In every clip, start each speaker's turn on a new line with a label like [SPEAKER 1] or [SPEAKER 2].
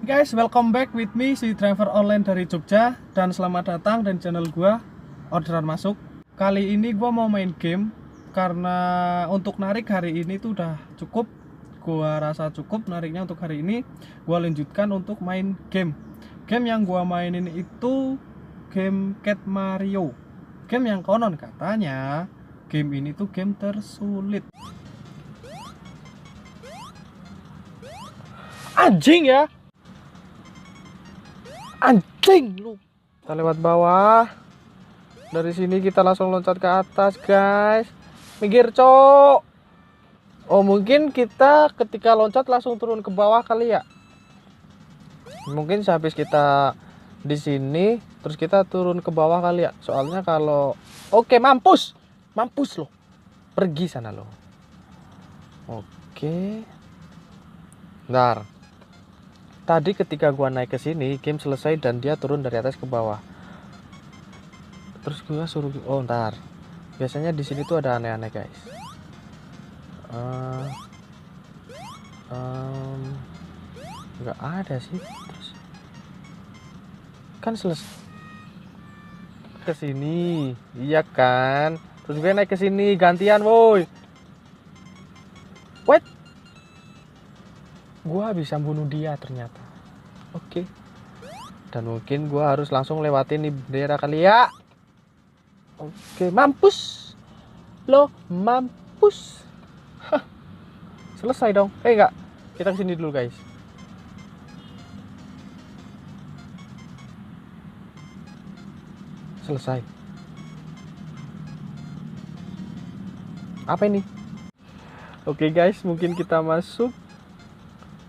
[SPEAKER 1] Guys, welcome back with me, si driver online dari Jogja. Dan selamat datang dan channel gua Orderan Masuk. Kali ini gua mau main game, karena untuk narik hari ini tuh udah cukup. Gua rasa cukup nariknya untuk hari ini. Gua lanjutkan untuk main game. Game yang gua mainin itu game Cat Mario. Game yang konon katanya game ini tuh game tersulit. Anjing ya, anjing lu. Kita lewat bawah. Dari sini kita langsung loncat ke atas, guys. Minggir, cok. Oh, mungkin kita ketika loncat langsung turun ke bawah kali ya. Mungkin sehabis kita di sini terus kita turun ke bawah kali ya. Soalnya kalau oke, mampus. Mampus lo. Pergi sana lo. Oke. Bentar. Tadi ketika gua naik ke sini, game selesai dan dia turun dari atas ke bawah. Terus gua suruh, oh ntar. Biasanya di sini tuh ada aneh-aneh, guys. Nggak ada sih. Terus kan selesai ke sini, iya kan? Terus gue naik ke sini gantian, woi. Wait. Gua bisa bunuh dia ternyata. Oke. Dan mungkin gua harus langsung lewatin nih bendera kali ya. Oke, mampus. Lo mampus. Hah. Selesai dong. Enggak. Kita kesini dulu, guys. Selesai. Apa ini? Oke, guys, mungkin kita masuk.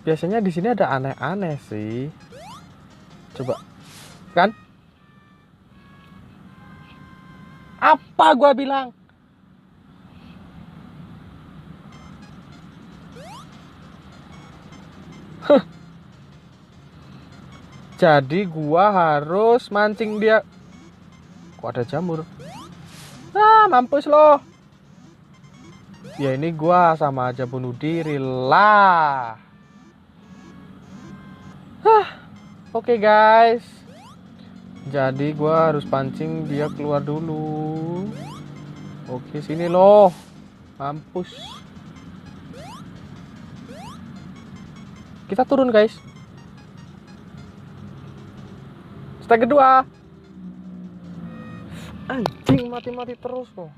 [SPEAKER 1] Biasanya di sini ada aneh-aneh sih. Coba. Kan? Apa gua bilang? Jadi gua harus mancing dia. Kok ada jamur? Ah, mampus loh. Ya ini gua sama aja bunuh diri lah. Oke, guys. Jadi gua harus pancing dia keluar dulu. Oke, sini loh. Mampus. Kita turun, guys. Step kedua. Anjing, mati-mati terus loh.